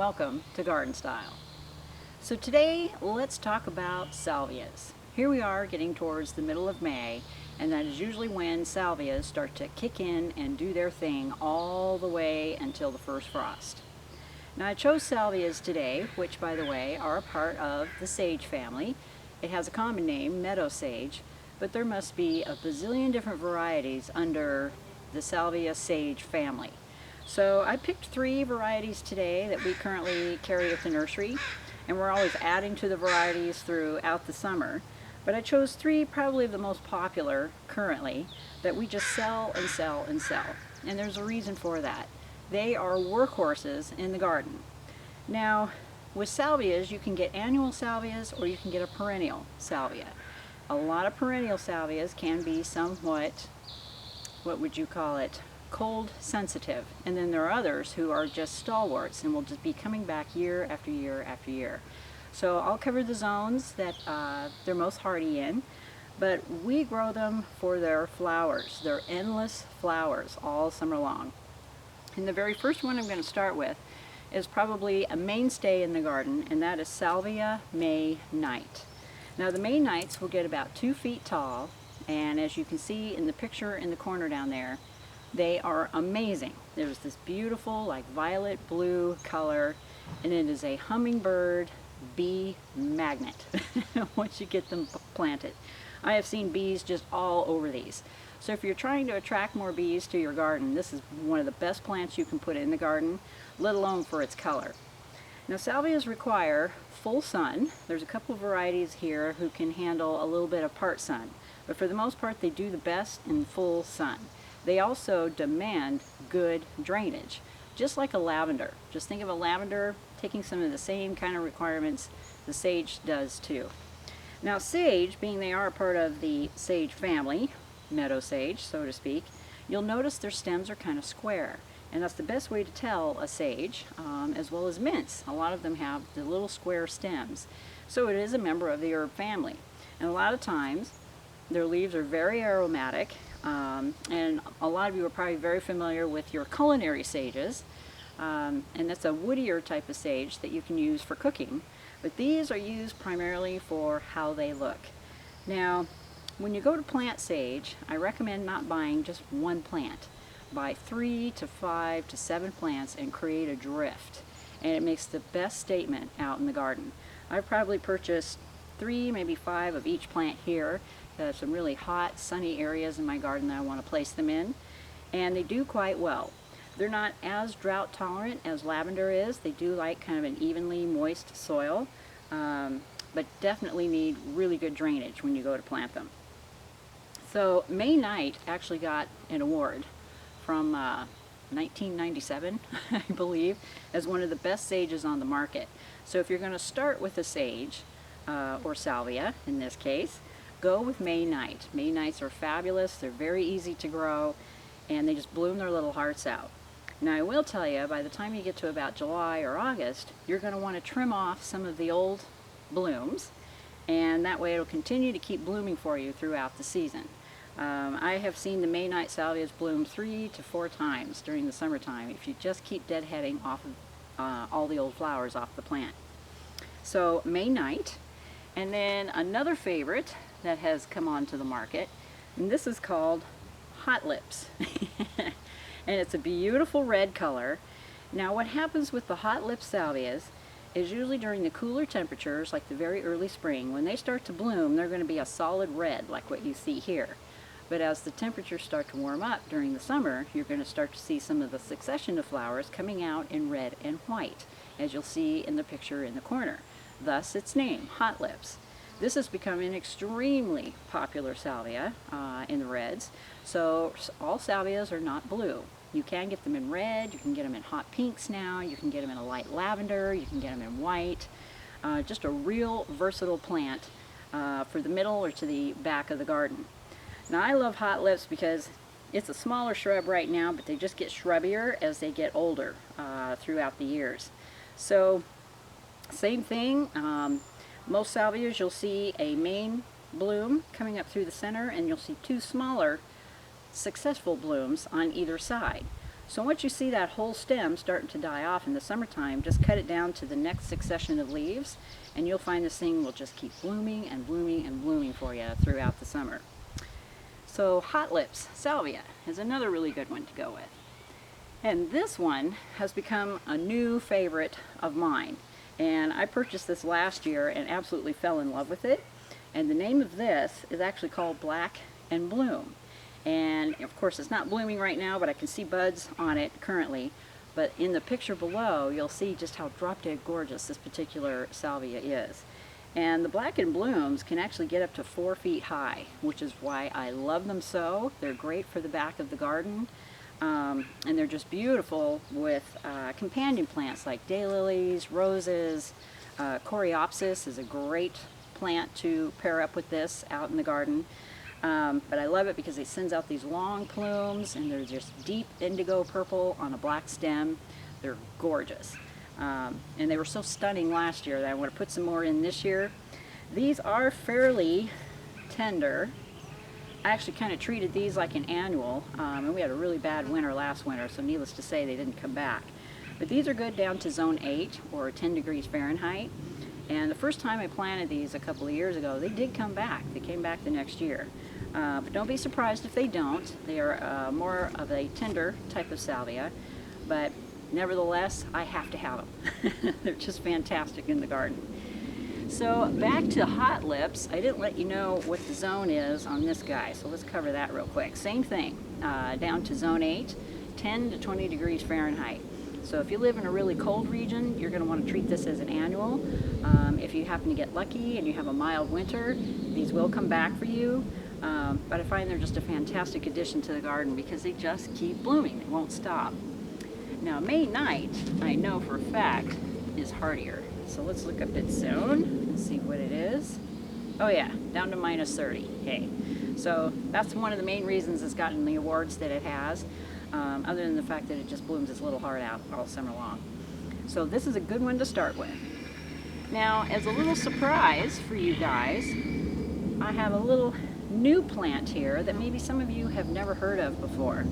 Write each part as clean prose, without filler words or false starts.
welcome to Garden Style. So today let's talk about salvias. Here we are getting towards the middle of May, and that is usually when salvias start to kick in and do their thing all the way until the first frost. Now I chose salvias today, which by the way are a part of the sage family. It has a common name, meadow sage, but there must be a bazillion different varieties under the salvia sage family. So I picked 3 varieties today that we currently carry at the nursery, and we're always adding to the varieties throughout the summer. But I chose 3 probably the most popular currently that we just sell and sell and sell. And there's a reason for that. They are workhorses in the garden. Now, with salvias, you can get annual salvias or you can get a perennial salvia. A lot of perennial salvias can be somewhat, what would you call it, cold sensitive, and then there are others who are just stalwarts and will just be coming back year after year after year. So I'll cover the zones that they're most hardy in, but we grow them for their flowers, their endless flowers all summer long. And the very first one I'm going to start with is probably a mainstay in the garden, and that is Salvia May Knight. Now the May Knights will get about 2 feet tall, and as you can see in the picture in the corner down there, they are amazing. There's this beautiful like violet blue color, and it is a hummingbird bee magnet once you get them planted. I have seen bees just all over these. So if you're trying to attract more bees to your garden, this is one of the best plants you can put in the garden, let alone for its color. Now salvias require full sun. There's a couple of varieties here who can handle a little bit of part sun, but for the most part they do the best in full sun. They also demand good drainage, just like a lavender. Just think of a lavender taking some of the same kind of requirements the sage does too. Now sage, being they are a part of the sage family, meadow sage so to speak, you'll notice their stems are kind of square. And that's the best way to tell a sage, as well as mints. A lot of them have the little square stems. So it is a member of the herb family. And a lot of times their leaves are very aromatic. And a lot of you are probably very familiar with your culinary sages, and that's a woodier type of sage that you can use for cooking, but these are used primarily for how they look. Now when you go to plant sage, I recommend not buying just one plant. Buy 3 to 5 to 7 plants and create a drift, and it makes the best statement out in the garden. I've probably purchased 3, maybe 5 of each plant here. There's some really hot, sunny areas in my garden that I want to place them in, and they do quite well. They're not as drought tolerant as lavender is. They do like kind of an evenly moist soil, but definitely need really good drainage when you go to plant them. So May Knight actually got an award from 1997, I believe, as one of the best sages on the market. So if you're going to start with a sage, or salvia in this case, go with May Knight. May Knights are fabulous, they're very easy to grow, and they just bloom their little hearts out. Now I will tell you, by the time you get to about July or August, you're going to want to trim off some of the old blooms, and that way it'll continue to keep blooming for you throughout the season. I have seen the May Knight salvias bloom 3 to 4 times during the summertime if you just keep deadheading off of all the old flowers off the plant. So May Knight, and then another favorite that has come onto the market, and this is called Hot Lips. And it's a beautiful red color. Now what happens with the Hot Lips salvias is usually during the cooler temperatures, like the very early spring, when they start to bloom, they're going to be a solid red like what you see here. But as the temperatures start to warm up during the summer, you're going to start to see some of the succession of flowers coming out in red and white, as you'll see in the picture in the corner. Thus its name, Hot Lips. This has become an extremely popular salvia in the reds. So all salvias are not blue. You can get them in red, you can get them in hot pinks now, you can get them in a light lavender, you can get them in white. Just a real versatile plant for the middle or to the back of the garden. Now I love Hot Lips because it's a smaller shrub right now, but they just get shrubbier as they get older throughout the years. So same thing. Most salvias you'll see a main bloom coming up through the center, and you'll see 2 smaller successful blooms on either side. So once you see that whole stem starting to die off in the summertime, just cut it down to the next succession of leaves, and you'll find this thing will just keep blooming and blooming and blooming for you throughout the summer. So Hot Lips Salvia is another really good one to go with. And this one has become a new favorite of mine. And I purchased this last year and absolutely fell in love with it. And the name of this is actually called Black and Bloom. And of course it's not blooming right now, but I can see buds on it currently. But in the picture below, you'll see just how drop-dead gorgeous this particular salvia is. And the Black and Blooms can actually get up to 4 feet high, which is why I love them so. They're great for the back of the garden. And they're just beautiful with companion plants like daylilies, roses. Coreopsis is a great plant to pair up with this out in the garden. But I love it because it sends out these long plumes, and they're just deep indigo purple on a black stem. They're gorgeous. And they were so stunning last year that I want to put some more in this year. These are fairly tender. I actually kind of treated these like an annual, and we had a really bad winter last winter, so needless to say they didn't come back. But these are good down to zone 8 or 10 degrees Fahrenheit. And the first time I planted these a couple of years ago, they did come back. They came back the next year. But don't be surprised if they don't. They are more of a tender type of salvia, but nevertheless, I have to have them. They're just fantastic in the garden. So back to Hot Lips, I didn't let you know what the zone is on this guy, so let's cover that real quick. Same thing, down to zone 8, 10 to 20 degrees Fahrenheit. So if you live in a really cold region, you're going to want to treat this as an annual. If you happen to get lucky and you have a mild winter, these will come back for you. But I find they're just a fantastic addition to the garden because they just keep blooming. They won't stop. Now May Knight, I know for a fact, is hardier. So let's look up its zone and see what it is. Oh yeah, down to minus 30. Hey. So that's one of the main reasons it's gotten the awards that it has, other than the fact that it just blooms its little heart out all summer long. So this is a good one to start with. Now, as a little surprise for you guys, I have a little new plant here that maybe some of you have never heard of before.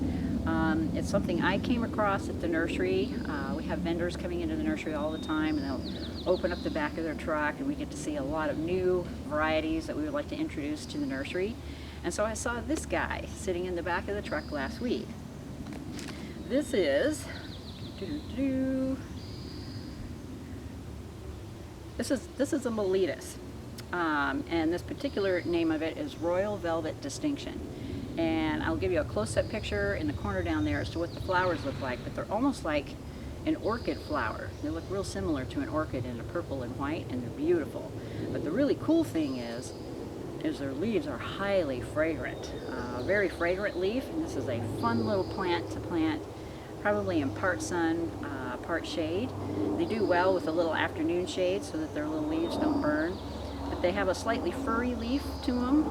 It's something I came across at the nursery. We have vendors coming into the nursery all the time, and they'll open up the back of their truck, and we get to see a lot of new varieties that we would like to introduce to the nursery. And so I saw this guy sitting in the back of the truck last week. This is this is a Mellitas, and this particular name of it is Royal Velvet Distinction. And I'll give you a close-up picture in the corner down there as to what the flowers look like, but they're almost like an orchid flower. They look real similar to an orchid in a purple and white, and they're beautiful. But the really cool thing is their leaves are highly fragrant. Very fragrant leaf, and this is a fun little plant to plant, probably in part sun, part shade. They do well with a little afternoon shade so that their little leaves don't burn. But they have a slightly furry leaf to them.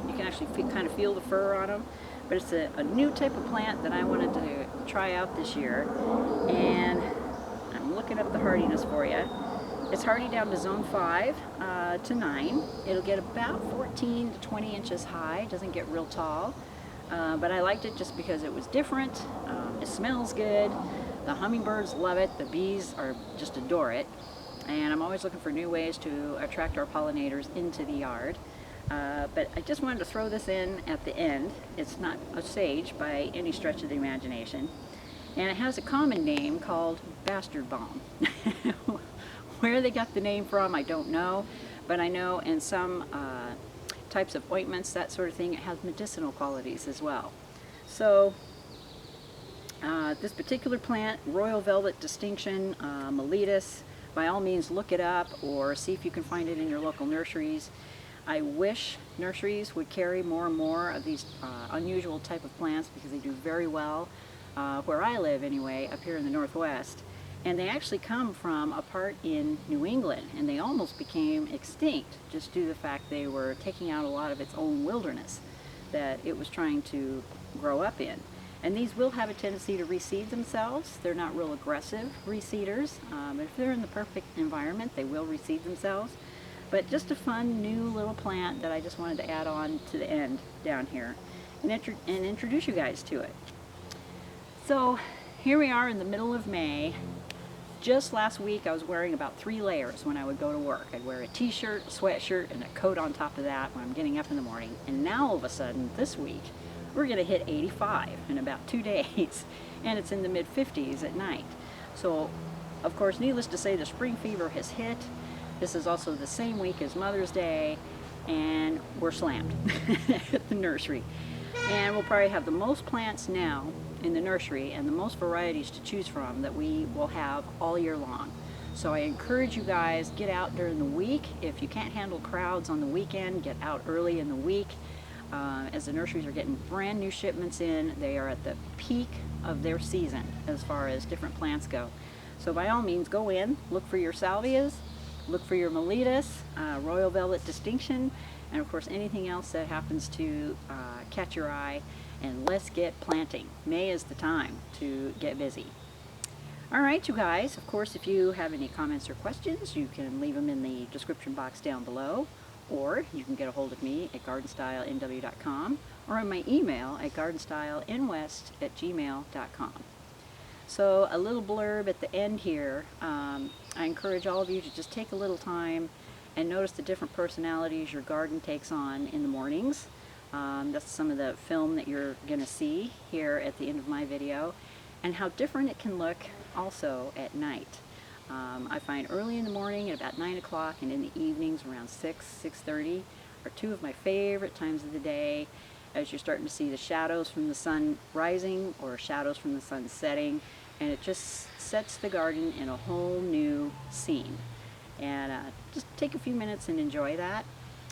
You can actually kind of feel the fur on them. But it's a new type of plant that I wanted to try out this year. And I'm looking up the hardiness for you. It's hardy down to zone 5 to 9. It'll get about 14 to 20 inches high. It doesn't get real tall. But I liked it just because it was different. It smells good. The hummingbirds love it. The bees just adore it. And I'm always looking for new ways to attract our pollinators into the yard. But I just wanted to throw this in at the end. It's not a sage by any stretch of the imagination. And it has a common name called bastard balm. Where they got the name from, I don't know. But I know in some types of ointments, that sort of thing, it has medicinal qualities as well. So this particular plant, Royal Velvet Distinction, Mellitas, by all means look it up or see if you can find it in your local nurseries. I wish nurseries would carry more and more of these unusual type of plants because they do very well where I live anyway, up here in the Northwest. And they actually come from a part in New England, and they almost became extinct just due to the fact they were taking out a lot of its own wilderness that it was trying to grow up in. And these will have a tendency to reseed themselves. They're not real aggressive reseeders. If they're in the perfect environment, they will reseed themselves. But just a fun new little plant that I just wanted to add on to the end down here and introduce you guys to it. So here we are in the middle of May. Just last week I was wearing about 3 layers when I would go to work. I'd wear a t-shirt, a sweatshirt, and a coat on top of that when I'm getting up in the morning. And now all of a sudden this week we're going to hit 85 in about 2 days, and it's in the mid-50s at night. So of course, needless to say, the spring fever has hit. This is also the same week as Mother's Day, and we're slammed at the nursery. And we'll probably have the most plants now in the nursery and the most varieties to choose from that we will have all year long. So I encourage you guys, get out during the week. If you can't handle crowds on the weekend, get out early in the week. As the nurseries are getting brand new shipments in, they are at the peak of their season as far as different plants go. So by all means, go in, look for your salvias, look for your Mellitas, Royal Velvet Distinction, and of course anything else that happens to catch your eye, and let's get planting. May is the time to get busy. All right, you guys, of course, if you have any comments or questions, you can leave them in the description box down below, or you can get a hold of me at gardenstylenw.com or on my email at gardenstylenwest@gmail.com. So a little blurb at the end here. I encourage all of you to just take a little time and notice the different personalities your garden takes on in the mornings. That's some of the film that you're going to see here at the end of my video, and how different it can look also at night. I find early in the morning at about 9 o'clock and in the evenings around 6:30 are 2 of my favorite times of the day, as you're starting to see the shadows from the sun rising or shadows from the sun setting, and it just sets the garden in a whole new scene. And just take a few minutes and enjoy that.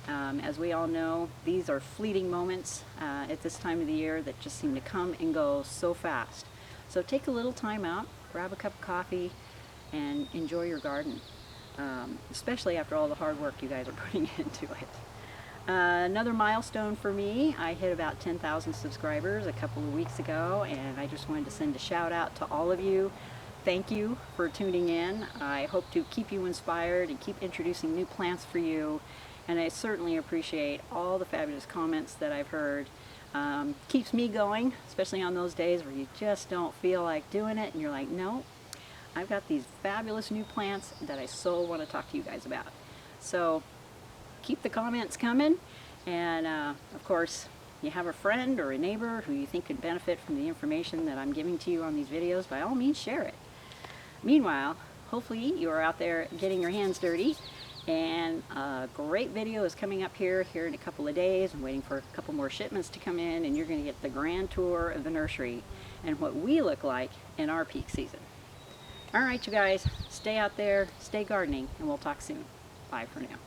As we all know, these are fleeting moments at this time of the year that just seem to come and go so fast. So take a little time out, grab a cup of coffee, and enjoy your garden, especially after all the hard work you guys are putting into it. Another milestone for me, I hit about 10,000 subscribers a couple of weeks ago, and I just wanted to send a shout out to all of you. Thank you for tuning in. I hope to keep you inspired and keep introducing new plants for you, and I certainly appreciate all the fabulous comments that I've heard. Keeps me going, especially on those days where you just don't feel like doing it and you're like, no, I've got these fabulous new plants that I so want to talk to you guys about. So keep the comments coming, and of course, you have a friend or a neighbor who you think could benefit from the information that I'm giving to you on these videos, by all means share it. Meanwhile, hopefully you are out there getting your hands dirty, and a great video is coming up here in a couple of days. I'm waiting for a couple more shipments to come in, and you're going to get the grand tour of the nursery and what we look like in our peak season. All right, you guys, stay out there, stay gardening, and we'll talk soon. Bye for now.